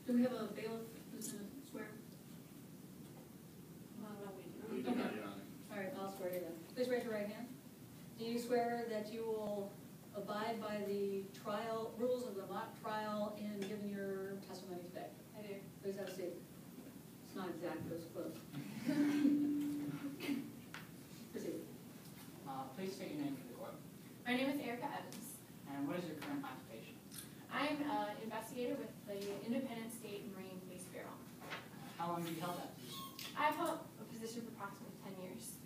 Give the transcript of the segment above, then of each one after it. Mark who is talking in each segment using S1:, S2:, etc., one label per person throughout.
S1: Do we have a bailiff who's going to swear?
S2: No, we do.
S3: We do not, Your Honor.
S1: All right, I'll swear you then. Please raise your right hand. Do you swear that you will abide by the trial, rules of the mock trial in giving your testimony today?
S2: I do.
S1: Please have a seat. It's not exact, but it's close. Proceed.
S4: Please state your name for the court.
S2: My name is Erica Evans.
S4: And what is your current occupation?
S2: I'm an investigator with the Independent State Marine Police Bureau.
S4: How long have you held that position?
S2: I've held a position for approximately 10 years.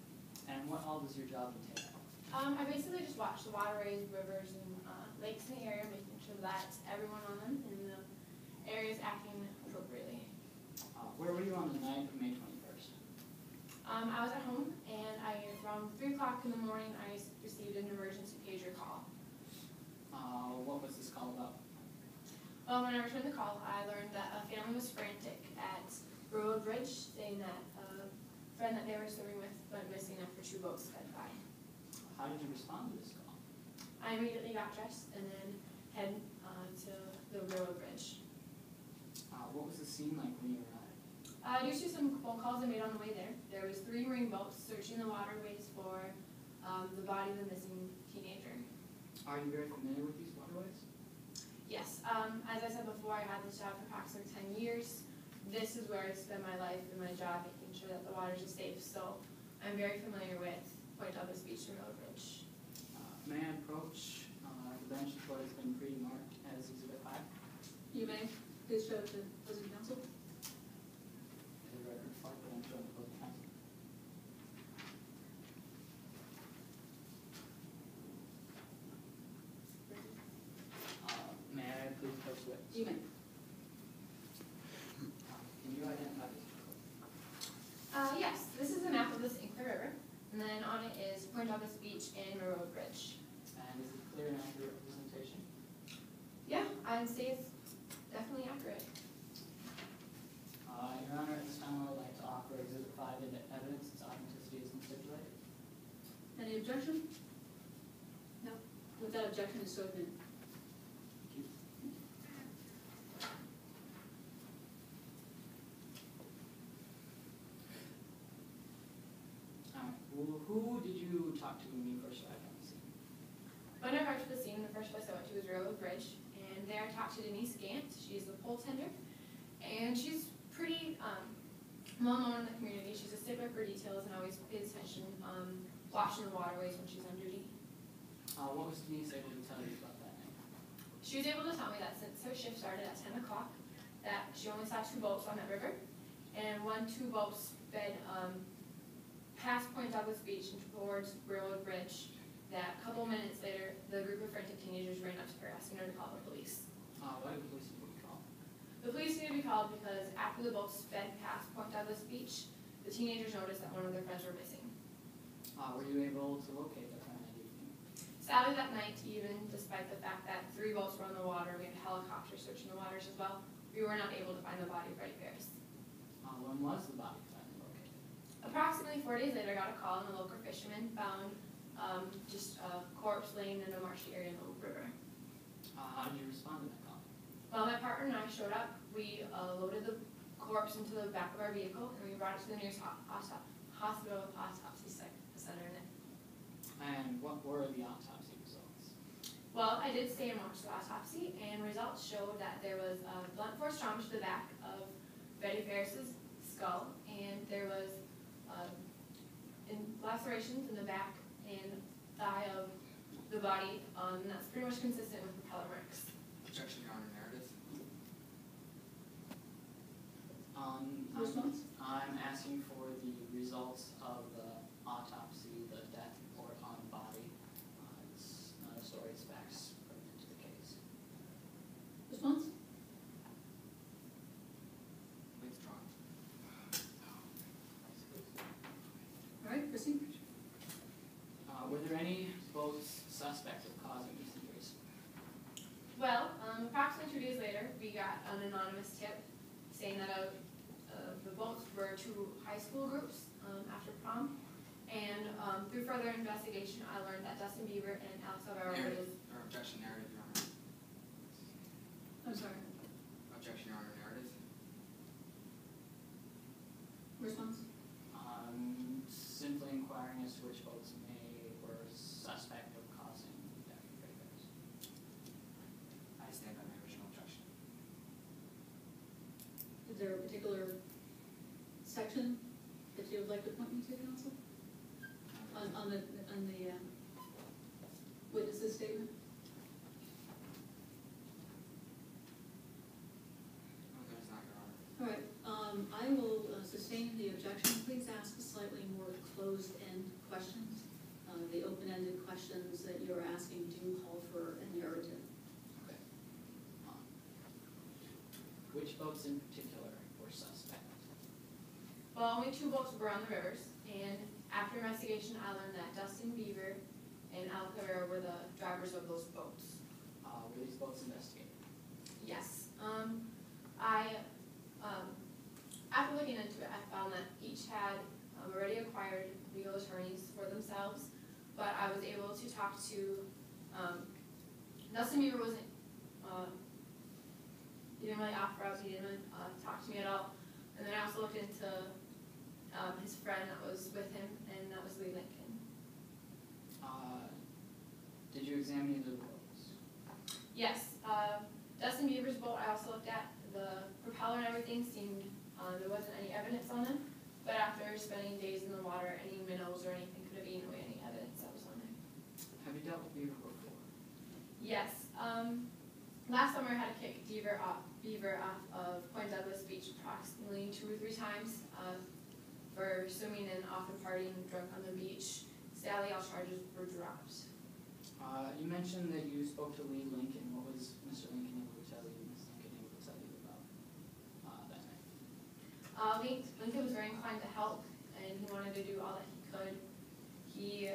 S4: And what all does your job entail?
S2: I basically just watch the waterways, rivers, and lakes in the area, making sure that everyone on them in the area is acting appropriately.
S4: Where were you on the night of May 21st?
S2: I was at home, and around 3 o'clock in the morning, I received an emergency pager call.
S4: What was this call about?
S2: Well, when I returned the call, I learned that a family was frantic at Railroad Bridge, saying that a friend that they were serving with went missing after 2 boats sped by.
S4: How did you respond to this call?
S2: I immediately got dressed and then headed to the Railroad Bridge.
S4: What was the scene like when you arrived?
S2: Due to some phone calls I made on the way there, there was 3 marine boats searching the waterways for the body of the missing teenager.
S4: Are you very familiar with these waterways?
S2: Yes, as I said before, I had this job for approximately 10 years. This is where I spend my life and my job, making sure that the waters are safe. So I'm very familiar with Point Douglas Beach and Railroad Bridge.
S4: May I approach the bench? The court has been pre-marked as Exhibit 5.
S1: You may please show it to opposing counsel.
S4: For the record, but I'm showing opposing counsel. May I please approach the witness?
S1: You may.
S4: Can you identify this?
S2: Yes, this is a map of the St. Clair River, and then on it is Point Douglas Beach and Railroad Bridge.
S4: And is it clear and accurate representation?
S2: Yeah, I'd say it's definitely accurate.
S4: Your Honor, at this time I would like to offer Exhibit 5 into evidence. Its authenticity is stipulated.
S1: Any objection? No. With that objection, is so admitted.
S4: Thank you. Who did you talk to when you first arrived on the scene?
S2: When I arrived at the scene, the first place I went to was Railroad Bridge, and there I talked to Denise Gant. She's the pole tender, and she's pretty well known in the community. She's a stickler for details and always pays attention watching the waterways when she's on duty.
S4: What was Denise able to tell you about that night?
S2: She was able to tell me that since her shift started at 10 o'clock, that she only saw 2 boats on that river, and 2 boats sped past Point Douglas Beach and towards Railroad Bridge. That a couple minutes later, the group of frantic teenagers ran up to her, asking her to call the police.
S4: Why did the police need to be called?
S2: The police needed to be called because after the boats sped past Point Douglas Beach, the teenagers noticed that one of their friends were missing.
S4: Were you able to locate their friend that evening?
S2: Sadly, that night, even despite the fact that 3 boats were on the water, we had helicopters searching the waters as well, we were not able to find the body of Freddie Ferris.
S4: When was the body finally located?
S2: Approximately 4 days later, I got a call, and a local fisherman found just a corpse laying in a marshy area in the river.
S4: How did you respond to that call?
S2: Well, my partner and I showed up. We loaded the corpse into the back of our vehicle, and we brought it to the nearest hospital with autopsy center in it.
S4: And what were the autopsy results?
S2: Well, I did stay and watch the autopsy, and results showed that there was a blunt force trauma to the back of Freddie Ferris's skull, and there was lacerations in the back and thigh of the body, and that's pretty much consistent with propeller marks.
S5: Objection, Your Honor, narrative.
S1: Response?
S4: I'm asking for the results of the autopsy, the death report on the body. It's not a story, it's facts pertinent to the case.
S1: Response?
S5: Withdrawn.
S1: All right, proceed.
S4: Were there any boats suspect of causing these injuries?
S2: Well, approximately 2 days later, we got an anonymous tip saying that the boats were 2 high school groups after prom, and through further investigation, I learned that Dustin Beaver and Alex Alvaro
S5: Objection, narrative, Your Honor.
S1: I'm sorry.
S5: Objection, Your Honor, narrative.
S1: there a particular section that you would like to point me to, counsel? On the witness's statement?
S5: No, there's not, Your Honor.
S1: All right, I will sustain the objection. Please ask slightly more closed-end questions. The open-ended questions that you're asking do call for a narrative.
S4: Okay. Which boats in particular were suspect?
S2: Well, only 2 boats were on the rivers, and after investigation, I learned that Dustin Beaver and Al Carrera were the drivers of those boats.
S4: Were these boats investigated?
S2: Yes. After looking into it, I found that each had already acquired legal attorneys for themselves, but I was able to talk to, Dustin Beaver wasn't, he didn't really offer out, he didn't talk to me at all. And then I also looked into his friend that was with him, and that was Lee Lincoln.
S4: Did you examine any of the boats?
S2: Yes, Dustin Beaver's boat I also looked at. The propeller and everything seemed, there wasn't any evidence on them, but after spending days in the water, any minnows or anything could have eaten away any evidence that was on there.
S4: Have you dealt with Beaver before?
S2: Yes, last summer I had to kick Beaver off of Point Douglas Beach approximately 2 or 3 times for swimming and often partying drunk on the beach. Sadly, all charges were dropped.
S4: You mentioned that you spoke to Lee Lincoln. What was Mr. Lincoln able to tell you? Ms. Lincoln able to tell you about that night?
S2: Lincoln was very inclined to help, and he wanted to do all that he could. He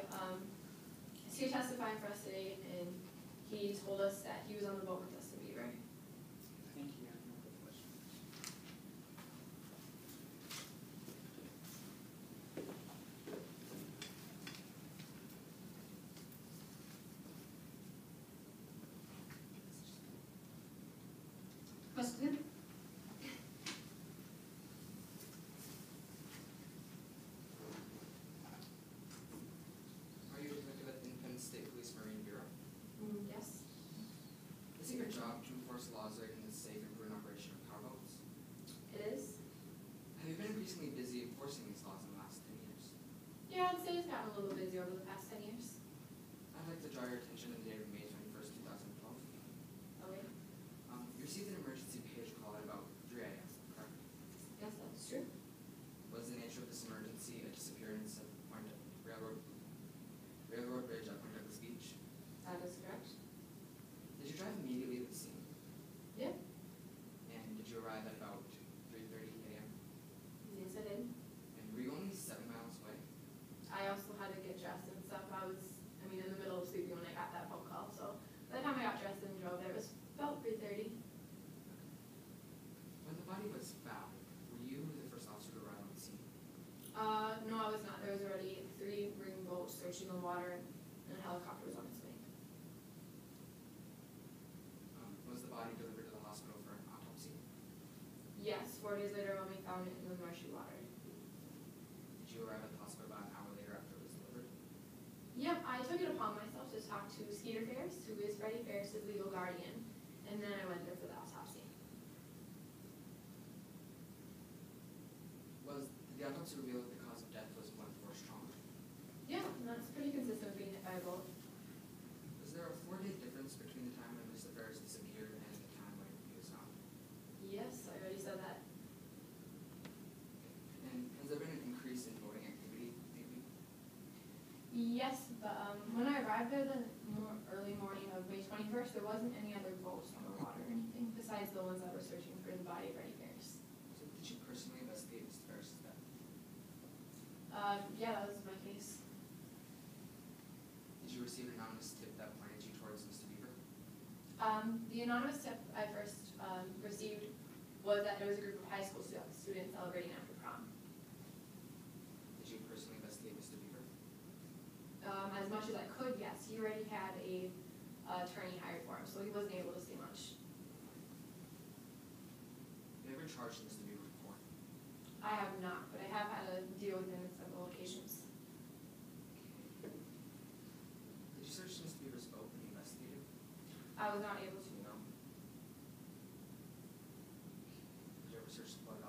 S2: is here testifying for us today, and he told us that he was on the boat with Dustin Beaver.
S4: Thank you. I have no further questions.
S1: Question?
S5: Are you connected with Independence State Police Marine Bureau?
S2: Yes.
S5: Is it your job to enforce laws regarding the safe and prudent operation of powerboats?
S2: It is.
S5: Have you been increasingly busy enforcing these laws in the last 10 years?
S2: Yeah, I'd say it's gotten a little busy over the past 10 years.
S5: I'd like to draw your attention to the date of May 21st, 2012.
S2: Okay.
S5: You received an emergency page call at about 3 a.m., correct?
S2: Yes, that's true.
S5: Was the nature of this emergency a disappearance at Railroad Bridge at Point Douglas Beach?
S2: That is correct.
S5: Did you drive immediately to the scene?
S2: Yeah.
S5: And did you arrive at about 3:30 a.m.?
S2: Yes, I did.
S5: And were you only 7 miles away?
S2: I also had to get dressed and stuff. I was, in the middle of sleeping when I got that phone call. So by the time I got dressed and drove there, it was about 3:30.
S5: When the body was found, were you the first officer to arrive on the scene?
S2: No, I was not. There was already 3 marine boats searching the water, and a helicopter was on its way.
S5: Was the body delivered to the hospital for an autopsy?
S2: Yes, 4 days later when we found it in the marshy water.
S5: Did you arrive at the hospital about an hour later after it was delivered?
S2: Yep, I took it upon myself to talk to Skeeter Ferris, who is Freddie Ferris' legal guardian, and then I went there for the autopsy.
S5: Did the autopsy reveal that the cause of death was blunt force trauma?
S2: Yeah, and that's pretty consistent with being hit by a boat.
S5: Was there a 4-day difference between the time when Mr. Ferris disappeared and the time when he was found?
S2: Yes, I already said that.
S5: And has there been an increase in boating activity lately?
S2: Yes, but when I arrived there the early morning of May 21st, there wasn't any other boats on the water or anything besides the ones that were searching for the body of Freddie Ferris.
S5: So did you personally investigate Mr. Ferris' death?
S2: Yeah, that was my case.
S5: Did you receive an anonymous tip that pointed you towards Mr. Beaver?
S2: The anonymous tip I first received was that there was a group of high school students celebrating after prom.
S5: Did you personally investigate Mr. Beaver?
S2: As much as I could, yes. He already had a attorney hired for him, so he wasn't able to say much.
S5: Have you ever charged Mr. Beaver before?
S2: I have not, but I have had to deal with him in several occasions.
S5: Did you search Mr. Beaver's boat when you investigated?
S2: I was not able to, no.
S5: Did you ever search the boat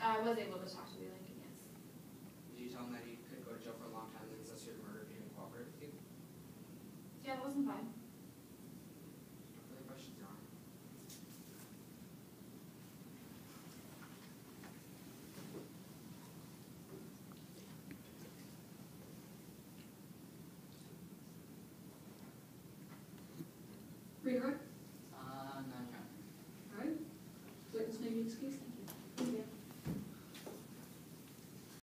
S2: I was able to talk to Lee Lincoln, yes.
S5: Did you tell him that he could go to jail for a long time and accessory to murder if he didn't cooperate with you?
S2: Yeah, that wasn't fine.
S5: No further questions, Your Honor.
S1: Redirect?
S4: None, Your Honor.
S1: All right. Witness may be excused. Thank you.